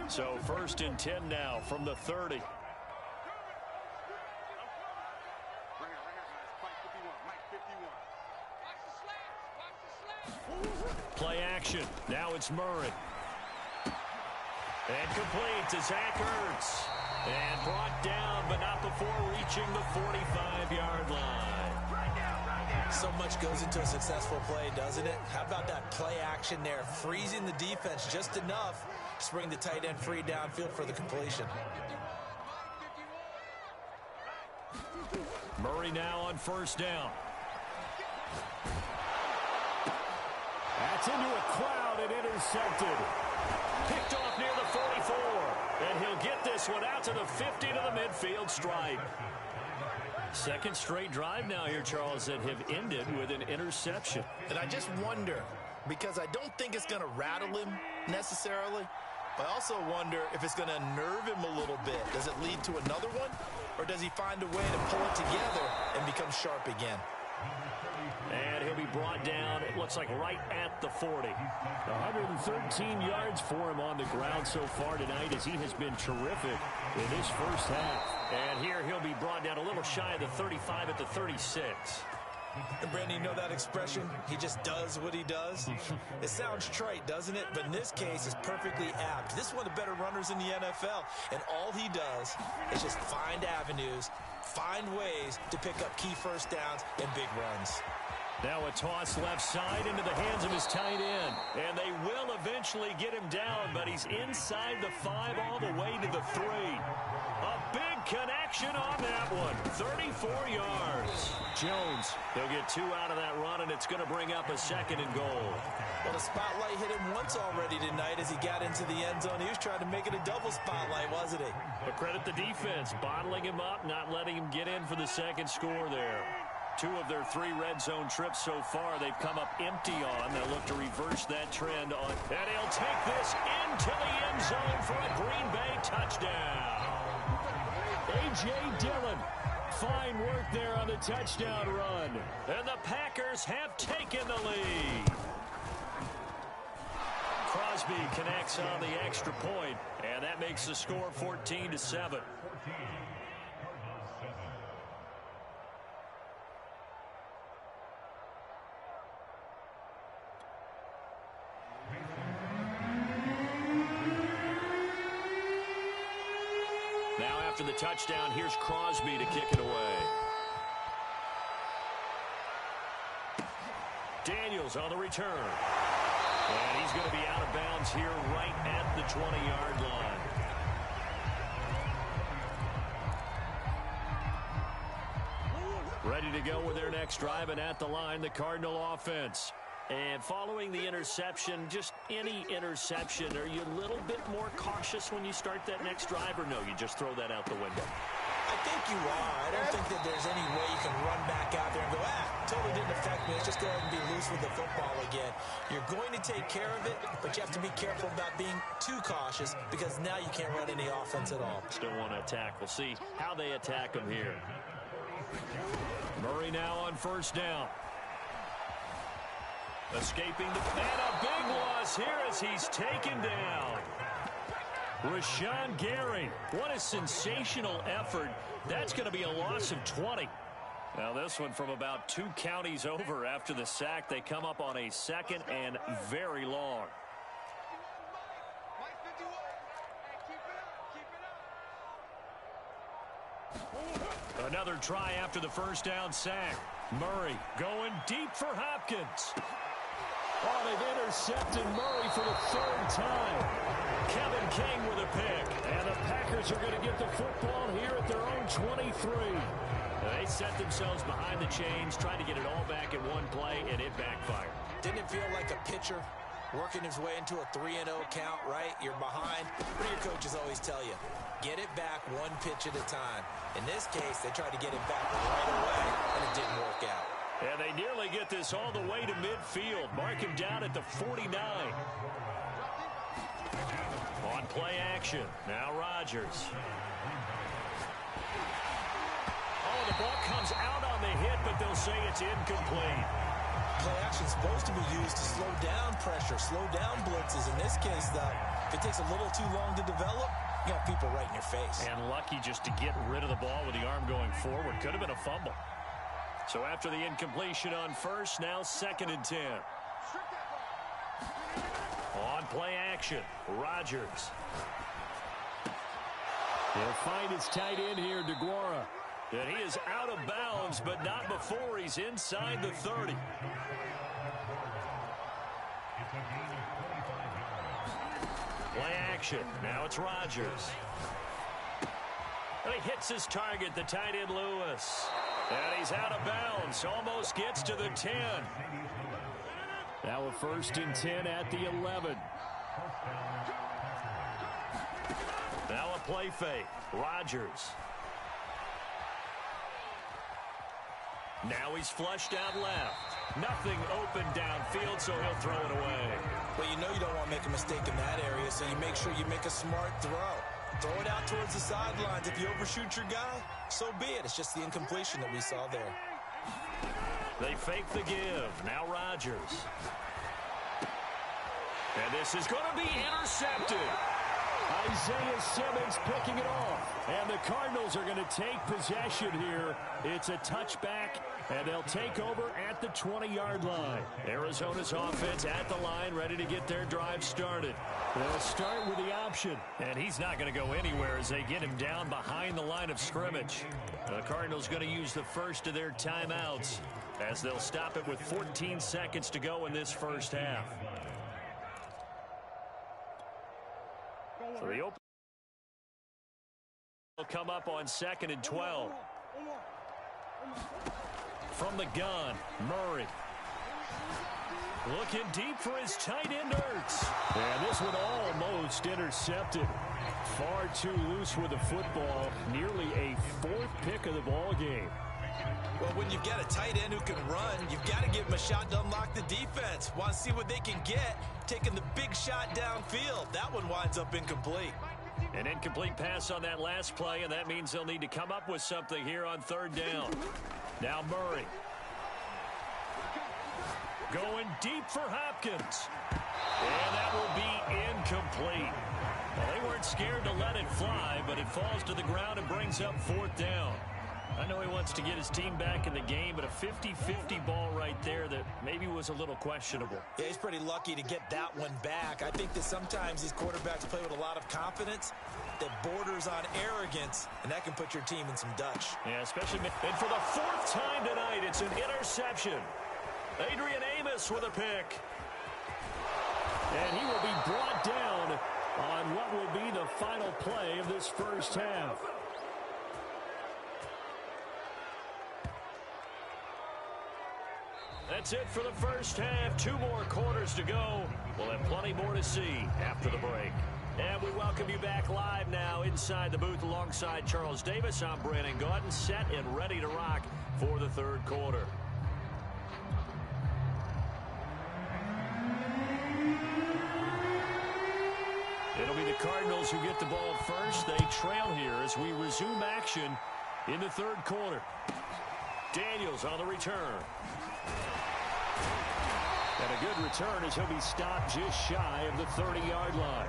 So 1st and 10 now from the 30. Play action. Now it's Murray. And complete to Zach Ertz. And brought down, but not before reaching the 45-yard line. So much goes into a successful play, doesn't it? How about that play action there? Freezing the defense just enough to bring the tight end free downfield for the completion. Murray now on 1st down. That's into a crowd and intercepted. Picked off near the 44. And he'll get this one out to the 50 to the midfield stripe. Second straight drive now here, Charles, that have ended with an interception. And I just wonder, because I don't think it's going to rattle him necessarily, but I also wonder if it's going to nerve him a little bit. Does it lead to another one? Or does he find a way to pull it together and become sharp again? And he'll be brought down, it looks like right at the 40. 113 yards for him on the ground so far tonight as he has been terrific in this first half. And here he'll be brought down a little shy of the 35 at the 36. And Brandon, you know that expression? He just does what he does? It sounds trite, doesn't it? But in this case, it's perfectly apt. This is one of the better runners in the NFL. And all he does is just find avenues, find ways to pick up key first downs and big runs. Now a toss left side into the hands of his tight end. And they will eventually get him down, but he's inside the 5 all the way to the 3. A big connection on that one. 34 yards. Jones, they'll get 2 out of that run, and it's going to bring up a 2nd and goal. Well, the spotlight hit him once already tonight as he got into the end zone. He was trying to make it a double spotlight, wasn't he? But credit the defense, bottling him up, not letting him get in for the 2nd score there. 2 of their 3 red zone trips so far they've come up empty on. They'll look to reverse that trend on. And he'll take this into the end zone for a Green Bay touchdown. A.J. Dillon. Fine work there on the touchdown run. And the Packers have taken the lead. Crosby connects on the extra point, and that makes the score 14-7. Now after the touchdown, here's Crosby to kick it away. Daniels on the return. And he's going to be out of bounds here right at the 20-yard line. Ready to go with their next drive, and at the line, the Cardinal offense. And following the interception, just any interception, are you a little bit more cautious when you start that next drive, or no, you just throw that out the window? I think you are. I don't think that there's any way you can run back out there and go, totally didn't affect me. Let's just go ahead and be loose with the football again. You're going to take care of it, but you have to be careful about being too cautious because now you can't run any offense at all. Still want to attack. We'll see how they attack him here. Murray now on 1st down. Escaping the... And a big loss here as he's taken down. Rashawn Gary. What a sensational effort. That's going to be a loss of 20. Now this one from about 2 counties over after the sack. They come up on a 2nd and very long. Another try after the 1st down sack. Murray going deep for Hopkins. Oh, they've intercepted Murray for the 3rd time. Kevin King with a pick. And the Packers are going to get the football here at their own 23. They set themselves behind the chains, trying to get it all back in one play, and it backfired. Didn't it feel like a pitcher working his way into a 3-0 count, right? You're behind. What do your coaches always tell you? Get it back 1 pitch at a time. In this case, they tried to get it back right away, and it didn't work out. And they nearly get this all the way to midfield. Mark him down at the 49. On play action. Now Rodgers. Oh, the ball comes out on the hit, but they'll say it's incomplete. Play action is supposed to be used to slow down pressure, slow down blitzes. In this case, though, If it takes a little too long to develop, you got people right in your face. And lucky just to get rid of the ball with the arm going forward. Could have been a fumble. So after the incompletion on first, now 2nd and 10. On play action, Rodgers. He'll find his tight end here, DeGuara. And he is out of bounds, but not before he's inside the 30. Play action. Now it's Rodgers. And he hits his target, the tight end Lewis. And he's out of bounds. Almost gets to the 10. Now a 1st and 10 at the 11. Now a play fake. Rodgers. Now he's flushed out left. Nothing open downfield, so he'll throw it away. Well, you know you don't want to make a mistake in that area, so you make sure you make a smart throw. Throw it out towards the sidelines. If you overshoot your guy, so be it. It's just the incompletion that we saw there. They fake the give. Now Rodgers. And this is going to be intercepted. Isaiah Simmons picking it off. And the Cardinals are going to take possession here. It's a touchback, and they'll take over at the 20-yard line. Arizona's offense at the line, ready to get their drive started. They'll start with the option, and he's not going to go anywhere as they get him down behind the line of scrimmage. The Cardinals going to use the first of their timeouts as they'll stop it with 14 seconds to go in this first half. So the open will come up on 2nd and 12. From the gun, Murray. Looking deep for his tight end, Ertz. And this one almost intercepted. Far too loose with the football. Nearly a 4th pick of the ball game. Well, when you've got a tight end who can run, you've got to give him a shot to unlock the defense. Want to see what they can get, taking the big shot downfield. That one winds up incomplete. An incomplete pass on that last play, and that means they'll need to come up with something here on 3rd down. Now Murray. Going deep for Hopkins. And that will be incomplete. Well, they weren't scared to let it fly, but it falls to the ground and brings up 4th down. I know he wants to get his team back in the game, but a 50-50 ball right there that maybe was a little questionable. Yeah, he's pretty lucky to get that one back. I think that sometimes these quarterbacks play with a lot of confidence that borders on arrogance, and that can put your team in some Dutch. Yeah, especially and for the 4th time tonight, it's an interception. Adrian Amos with a pick. And he will be brought down on what will be the final play of this first half. That's it for the first half. 2 more quarters to go. We'll have plenty more to see after the break. And we welcome you back live now inside the booth alongside Charles Davis. I'm Brandon Gaudin, set and ready to rock for the 3rd quarter. It'll be the Cardinals who get the ball first. They trail here as we resume action in the 3rd quarter. Daniels on the return. And a good return as he'll be stopped just shy of the 30-yard line.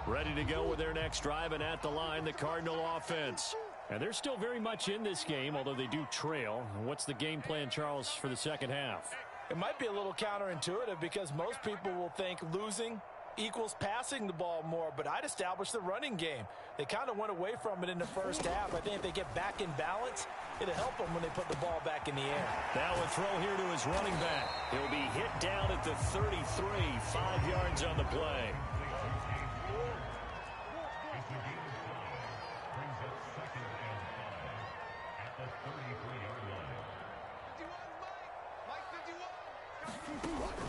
Ready to go with their next drive, and at the line, the Cardinal offense. And they're still very much in this game, although they do trail. What's the game plan, Charles, for the 2nd half? It might be a little counterintuitive because most people will think losing equals passing the ball more, but I'd establish the running game. They kind of went away from it in the first half. I think if they get back in balance, it'll help them when they put the ball back in the air. Now a throw here to his running back. He'll be hit down at the 33, 5 yards on the play.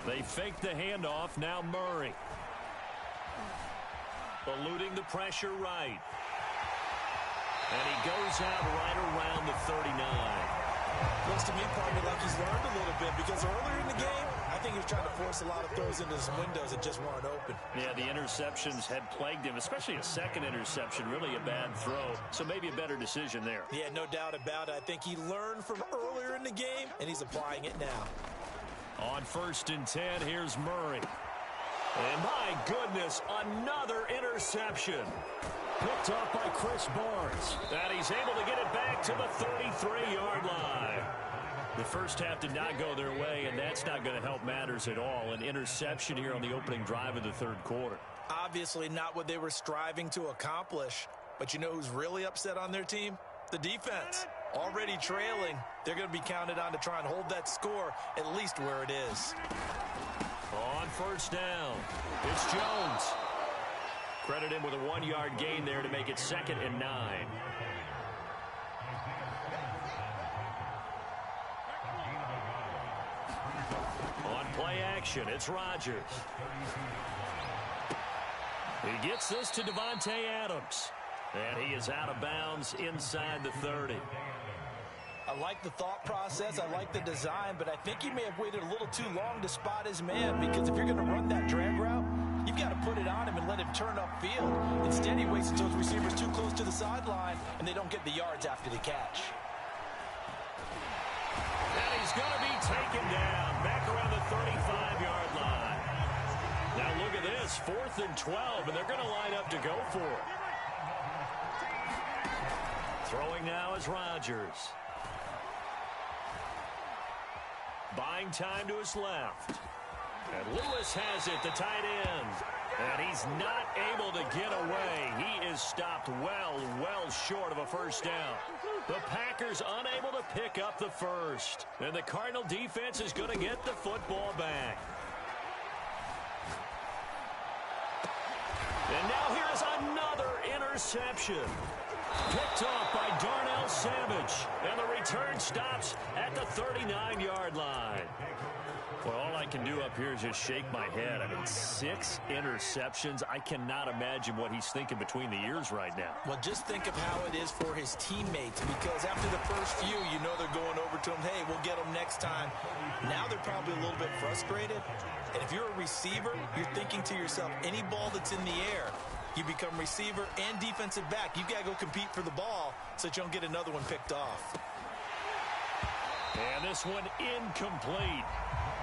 They fake the handoff. Now Murray. Eluding the pressure right. And he goes out right around the 39. Looks to me, partly, like he's learned a little bit because earlier in the game, I think he was trying to force a lot of throws into some windows that just weren't open. Yeah, the interceptions had plagued him, especially a second interception, really a bad throw. So maybe a better decision there. Yeah, no doubt about it. I think he learned from earlier in the game, and he's applying it now. On 1st and 10, here's Murray. And my goodness, another interception. Picked up by Chris Barnes. And he's able to get it back to the 33-yard line. The first half did not go their way, and that's not going to help matters at all. An interception here on the opening drive of the third quarter. Obviously not what they were striving to accomplish. But you know who's really upset on their team? The defense. Already trailing. They're going to be counted on to try and hold that score at least where it is. On 1st down, it's Jones. Credit him with a 1-yard gain there to make it 2nd and 9. On play action, it's Rodgers. He gets this to Devontae Adams. And he is out of bounds inside the 30. I like the thought process. I like the design, but I think he may have waited a little too long to spot his man because if you're going to run that drag route, you've got to put it on him and let him turn upfield. Instead, he waits until his receivers too close to the sideline, and they don't get the yards after the catch. And he's going to be taken down back around the 35-yard line. Now look at this, 4th and 12, and they're going to line up to go for it. Throwing now is Rodgers. Buying time to his left. And Lewis has it, the tight end. And he's not able to get away. He is stopped well short of a first down. The Packers unable to pick up the first. And the Cardinal defense is going to get the football back. And now here is another interception. Picked off by Darnell Savage. And the return stops at the 39-yard line. Well, all I can do up here is just shake my head. I mean, 6 interceptions. I cannot imagine what he's thinking between the ears right now. Well, just think of how it is for his teammates, because after the first few, you know they're going over to him, hey, we'll get them next time. Now they're probably a little bit frustrated. And if you're a receiver, you're thinking to yourself, any ball that's in the air, you become receiver and defensive back. You've got to go compete for the ball so that you don't get another one picked off. And this one incomplete.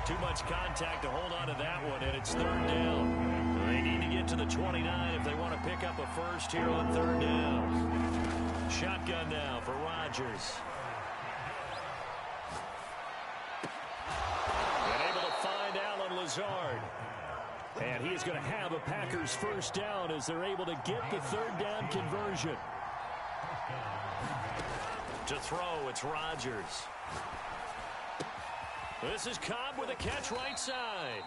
Too much contact to hold on to that one, and it's 3rd down. They need to get to the 29 if they want to pick up a first here on 3rd down. Shotgun now for Rodgers. And able to find Alan Lazard. And he is going to have a Packers first down as they're able to get the 3rd down conversion. To throw, it's Rodgers. This is Cobb with a catch right side.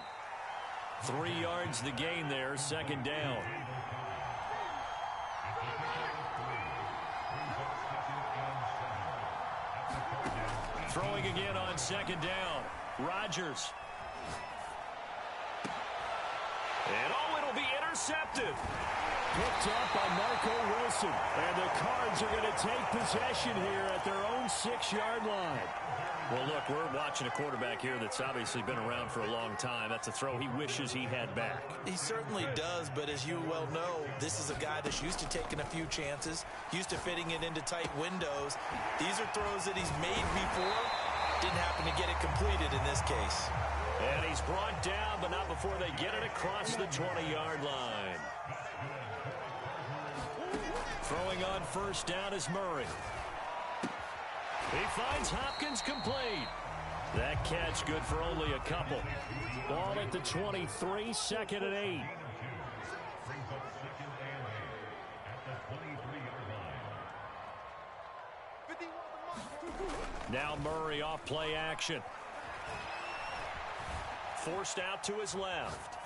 3 yards the gain there, 2nd down. Throwing again on 2nd down. Rodgers. And it'll be intercepted. Picked up by Marco Wilson. And the Cards are going to take possession here at their own 6-yard line. Well, look, we're watching a quarterback here that's obviously been around for a long time. That's a throw he wishes he had back. He certainly does, but as you well know, this is a guy that's used to taking a few chances, used to fitting it into tight windows. These are throws that he's made before. Didn't happen to get it completed in this case. And he's brought down, but not before they get it across the 20-yard line. Throwing on 1st down is Murray. He finds Hopkins complete. That catch good for only a couple. Ball at the 23, 2nd and 8. Now Murray off play action. Forced out to his left.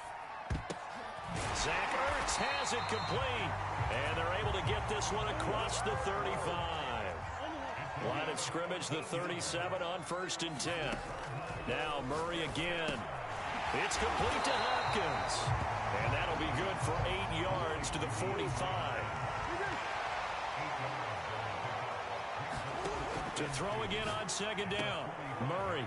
Zach Ertz has it complete. And they're able to get this one across the 35. Line of scrimmage, the 37 on 1st and 10. Now Murray again. It's complete to Hopkins. And that'll be good for 8 yards to the 45. To throw again on second down. Murray.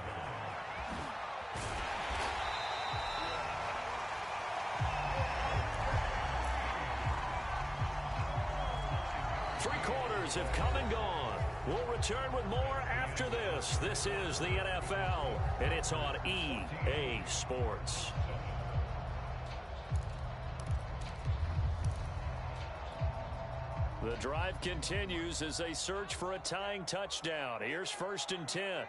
Three quarters have come and gone. We'll return with more after this. This is the NFL, and it's on EA Sports. The drive continues as they search for a tying touchdown. Here's 1st and 10.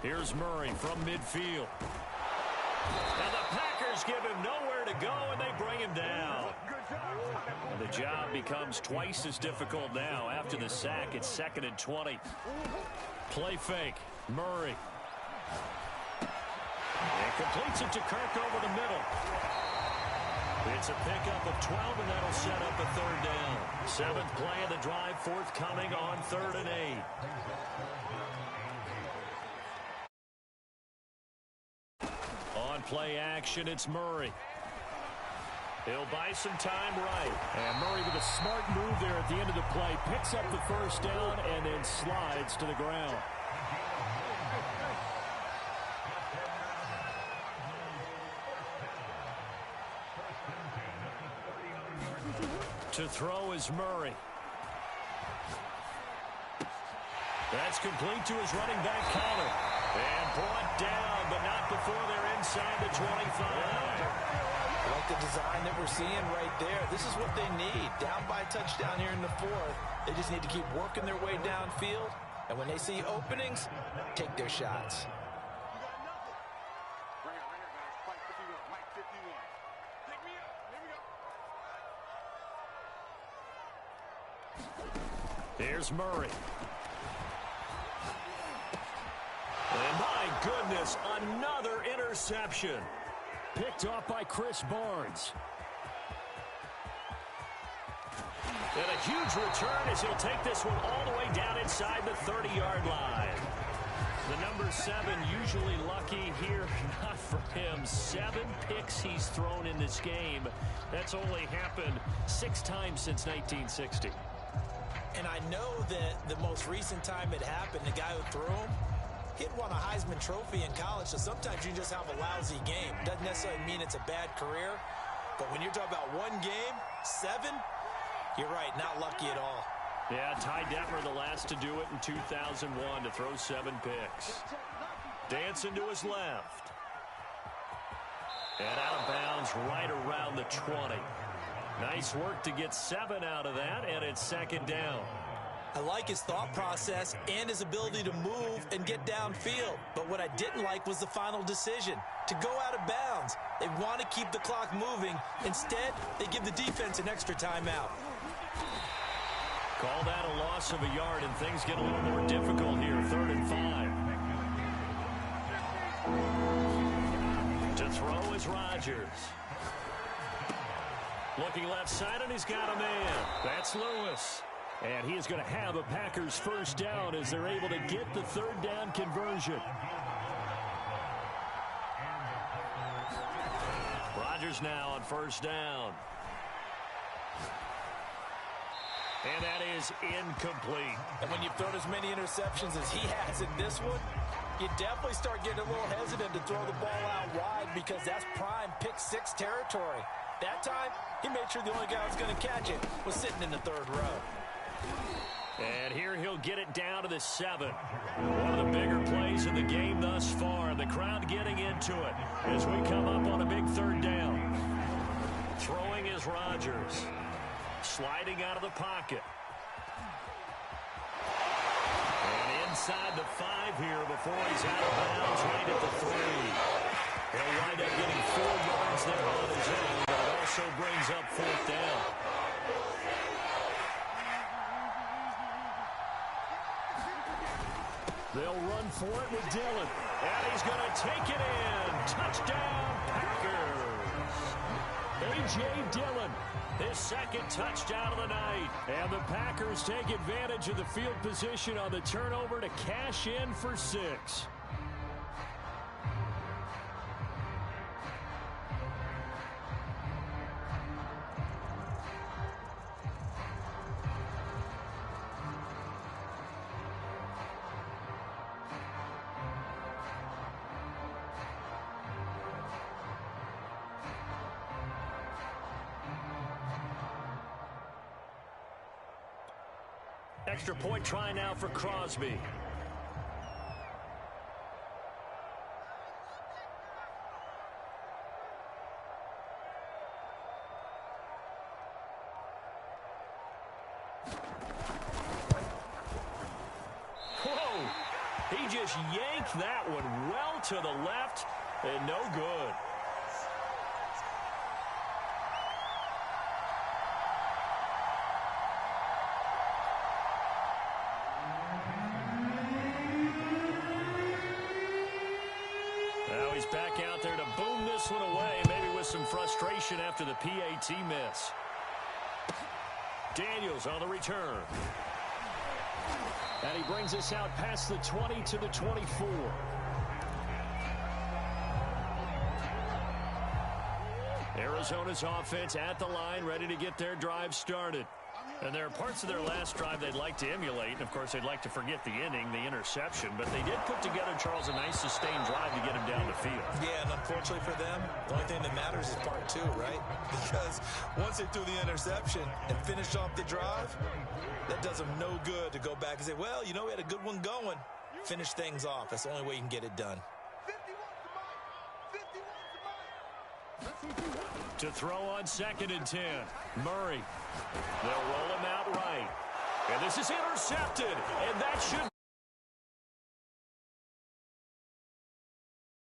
Here's Murray from midfield. And the Packers give him nowhere to go, and they bring him down. And the job becomes twice as difficult now. After the sack, it's 2nd and 20. Play fake. Murray. And completes it to Kirk over the middle. It's a pickup of 12, and that'll set up a 3rd down. 7th play of the drive, forthcoming on 3rd and 8. On play action, it's Murray. He'll buy some time right. And Murray with a smart move there at the end of the play. Picks up the 1st down and then slides to the ground. To throw is Murray. That's complete to his running back counter. And brought down, but not before they're inside the 25. I like the design that we're seeing right there. This is what they need. Down by a touchdown here in the 4th. They just need to keep working their way downfield. And when they see openings, take their shots. Here's Murray. And my goodness, another interception. Picked off by Chris Barnes. And a huge return as he'll take this one all the way down inside the 30-yard line. The number 7 usually lucky here. Not for him. 7 picks he's thrown in this game. That's only happened 6 times since 1960. And I know that the most recent time it happened, the guy who threw him, he'd won a Heisman Trophy in college, so sometimes you just have a lousy game. Doesn't necessarily mean it's a bad career, but when you're talking about one game, 7, you're right, not lucky at all. Yeah, Ty Detmer, the last to do it in 2001, to throw 7 picks. Dancing to his left. And out of bounds right around the 20. Nice work to get 7 out of that, and it's 2nd down. I like his thought process and his ability to move and get downfield. But what I didn't like was the final decision, to go out of bounds. They want to keep the clock moving. Instead, they give the defense an extra timeout. Call that a loss of a yard, and things get a little more difficult here, 3rd and 5. To throw is Rodgers. Looking left side, and he's got a man. That's Lewis. And he is going to have a Packers 1st down as they're able to get the 3rd down conversion. Rodgers now on 1st down. And that is incomplete. And when you've thrown as many interceptions as he has in this one, you definitely start getting a little hesitant to throw the ball out wide because that's prime pick 6 territory. That time, he made sure the only guy who was going to catch it was sitting in the 3rd row. And here he'll get it down to the 7. One of the bigger plays in the game thus far. The crowd getting into it as we come up on a big 3rd down. Throwing is Rodgers. Sliding out of the pocket. And inside the 5 here before he's out of bounds right at the 3. He'll wind up getting 4 yards there on his own, but it also brings up 4th down. They'll run for it with Dillon. And he's going to take it in. Touchdown, Packers. A.J. Dillon. His 2nd touchdown of the night. And the Packers take advantage of the field position on the turnover to cash in for 6. Extra point try now for Crosby. Whoa! He just yanked that one well to the left and no good. Now he's back out there to boom this one away, maybe with some frustration after the PAT miss. Daniels on the return. And he brings us out past the 20 to the 24. Arizona's offense at the line, ready to get their drive started. And there are parts of their last drive they'd like to emulate. And, of course, they'd like to forget the inning, the interception. But they did put together, Charles, a nice sustained drive to get him down the field. Yeah, and unfortunately for them, the only thing that matters is part two, right? Because once they threw the interception and finished off the drive, that does them no good to go back and say, well, you know, we had a good one going. Finish things off. That's the only way you can get it done. To throw on 2nd and 10. Murray. They'll roll him out right. And this is intercepted. And that should